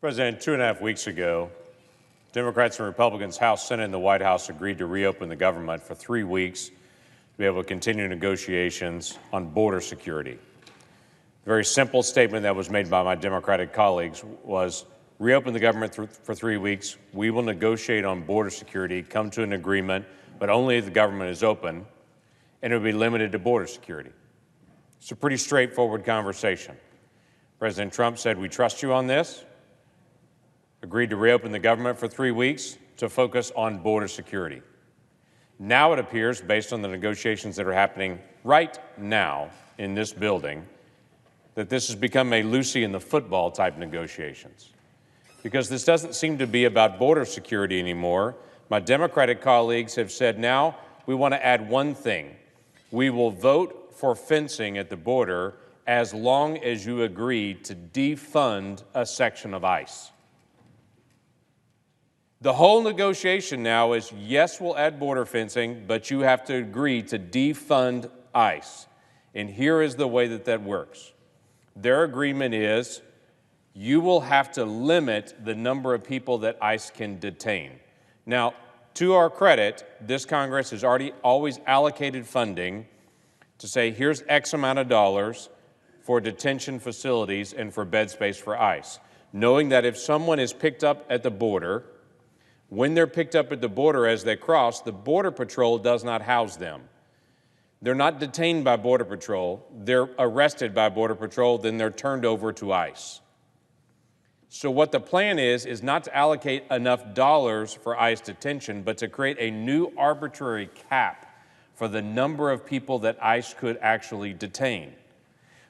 President, 2.5 weeks ago, Democrats and Republicans, House, Senate, and the White House agreed to reopen the government for 3 weeks to be able to continue negotiations on border security. The very simple statement that was made by my Democratic colleagues was, reopen the government for 3 weeks, we will negotiate on border security, come to an agreement, but only if the government is open, and it will be limited to border security. It's a pretty straightforward conversation. President Trump said, we trust you on this, agreed to reopen the government for 3 weeks to focus on border security. Now it appears, based on the negotiations that are happening right now in this building, that this has become a Lucy in the football type negotiations. Because this doesn't seem to be about border security anymore. My Democratic colleagues have said, now we want to add one thing. We will vote for fencing at the border as long as you agree to defund a section of ICE. The whole negotiation now is, yes, we'll add border fencing, but you have to agree to defund ICE. And here is the way that works. Their agreement is you will have to limit the number of people that ICE can detain. Now, to our credit, this Congress has always allocated funding to say, here's X amount of dollars for detention facilities and for bed space for ICE, knowing that if someone is picked up at the border, when they're picked up at the border as they cross, the Border Patrol does not house them. They're not detained by Border Patrol. They're arrested by Border Patrol, then they're turned over to ICE. So what the plan is not to allocate enough dollars for ICE detention, but to create a new arbitrary cap for the number of people that ICE could actually detain.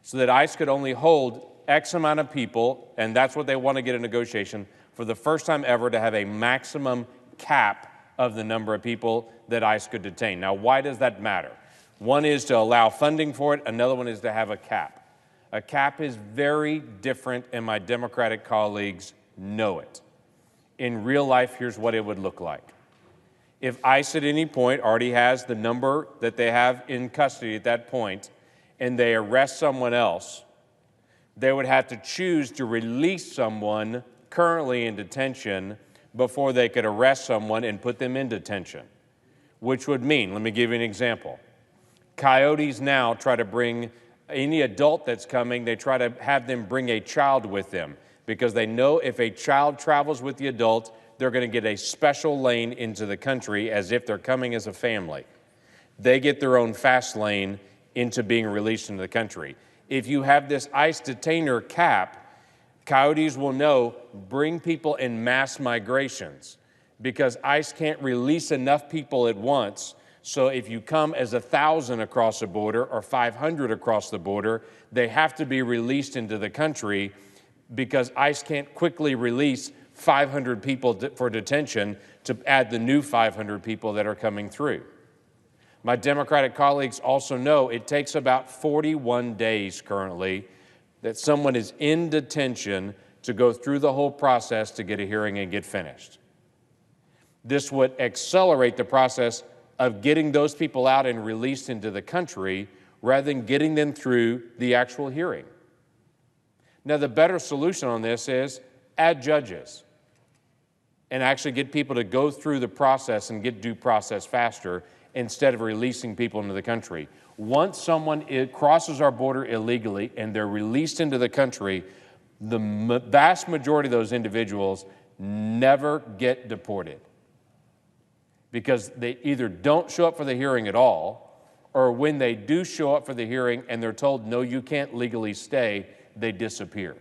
So that ICE could only hold X amount of people, and that's what they want to get in negotiation, for the first time ever to have a maximum cap of the number of people that ICE could detain. Now, why does that matter? One is to allow funding for it. Another one is to have a cap. A cap is very different, and my Democratic colleagues know it. In real life, here's what it would look like. If ICE at any point already has the number that they have in custody at that point, and they arrest someone else, they would have to choose to release someone currently in detention before they could arrest someone and put them in detention, which would mean, let me give you an example. Coyotes now try to bring any adult that's coming, they try to have them bring a child with them because they know if a child travels with the adult, they're going to get a special lane into the country as if they're coming as a family. They get their own fast lane into being released into the country. If you have this ICE detainer cap, coyotes will know, bring people in mass migrations because ICE can't release enough people at once. So if you come as 1,000 across the border or 500 across the border, they have to be released into the country because ICE can't quickly release 500 people for detention to add the new 500 people that are coming through. My Democratic colleagues also know it takes about 41 days currently that someone is in detention to go through the whole process to get a hearing and get finished. This would accelerate the process of getting those people out and released into the country rather than getting them through the actual hearing. Now, the better solution on this is add judges and actually get people to go through the process and get due process faster instead of releasing people into the country. Once someone crosses our border illegally and they're released into the country, the vast majority of those individuals never get deported because they either don't show up for the hearing at all, or when they do show up for the hearing and they're told, no, you can't legally stay, they disappear.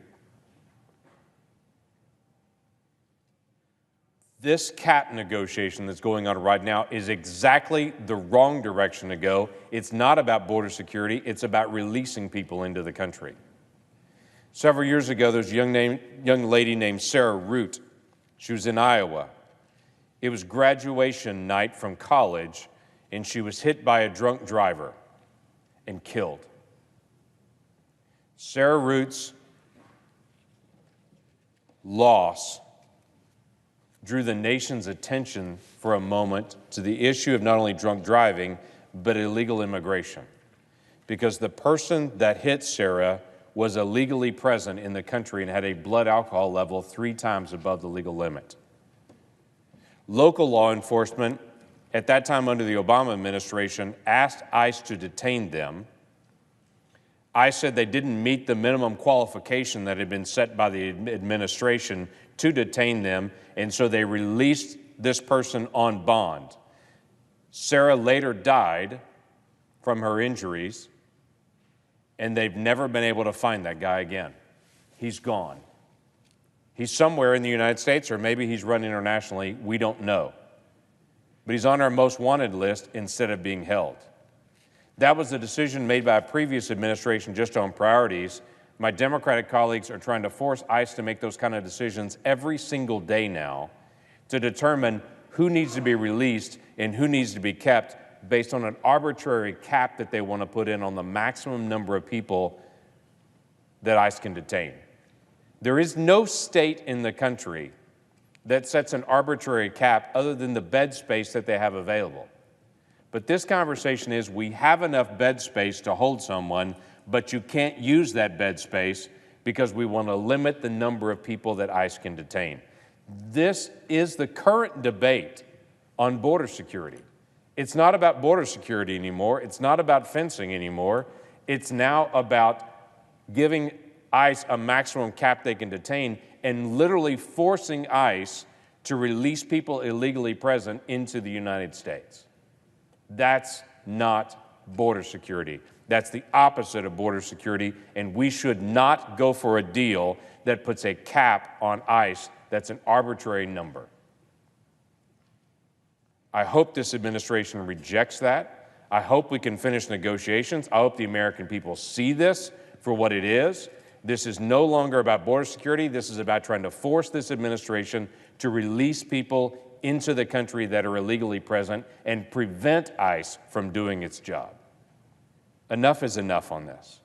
This cap negotiation that's going on right now is exactly the wrong direction to go. It's not about border security. It's about releasing people into the country. Several years ago, there was a young lady named Sarah Root. She was in Iowa. It was graduation night from college, and she was hit by a drunk driver and killed. Sarah Root's loss drew the nation's attention for a moment to the issue of not only drunk driving, but illegal immigration. Because the person that hit Sarah was illegally present in the country and had a blood alcohol level 3 times above the legal limit. Local law enforcement, at that time under the Obama administration, asked ICE to detain them. ICE said they didn't meet the minimum qualification that had been set by the administration to detain them, and so they released this person on bond. Sarah later died from her injuries, and they've never been able to find that guy again. He's gone. He's somewhere in the United States, or maybe he's run internationally. We don't know. But he's on our most wanted list instead of being held. That was a decision made by a previous administration just on priorities. My Democratic colleagues are trying to force ICE to make those kind of decisions every single day now to determine who needs to be released and who needs to be kept based on an arbitrary cap that they want to put in on the maximum number of people that ICE can detain. There is no state in the country that sets an arbitrary cap other than the bed space that they have available. But this conversation is, we have enough bed space to hold someone, but you can't use that bed space because we want to limit the number of people that ICE can detain. This is the current debate on border security. It's not about border security anymore. It's not about fencing anymore. It's now about giving ICE a maximum cap they can detain and literally forcing ICE to release people illegally present into the United States. That's not border security. That's the opposite of border security, and we should not go for a deal that puts a cap on ICE that's an arbitrary number. I hope this administration rejects that. I hope we can finish negotiations. I hope the American people see this for what it is. This is no longer about border security. This is about trying to force this administration to release people into the country that are illegally present and prevent ICE from doing its job. Enough is enough on this.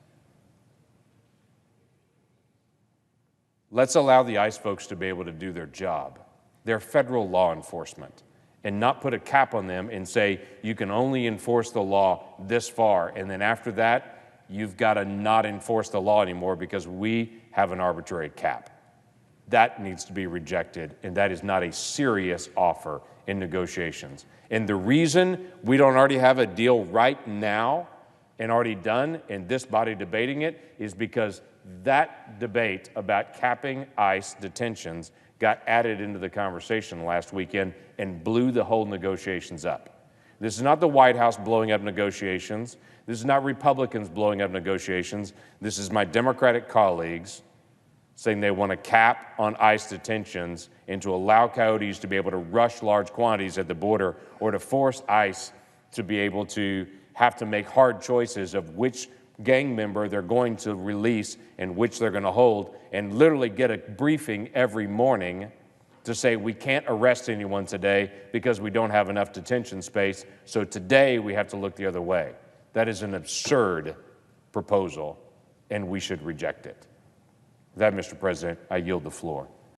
Let's allow the ICE folks to be able to do their job. They're federal law enforcement, and not put a cap on them and say you can only enforce the law this far, and then after that, you've got to not enforce the law anymore because we have an arbitrary cap. That needs to be rejected, and that is not a serious offer in negotiations. And the reason we don't already have a deal right now and already done, and this body debating it, is because that debate about capping ICE detentions got added into the conversation last weekend and blew the whole negotiations up. This is not the White House blowing up negotiations. This is not Republicans blowing up negotiations. This is my Democratic colleagues saying they want to cap on ICE detentions and to allow coyotes to be able to rush large quantities at the border, or to force ICE to be able to have to make hard choices of which gang member they're going to release and which they're going to hold, and literally get a briefing every morning to say we can't arrest anyone today because we don't have enough detention space, so today we have to look the other way. That is an absurd proposal, and we should reject it. With that, Mr. President, I yield the floor.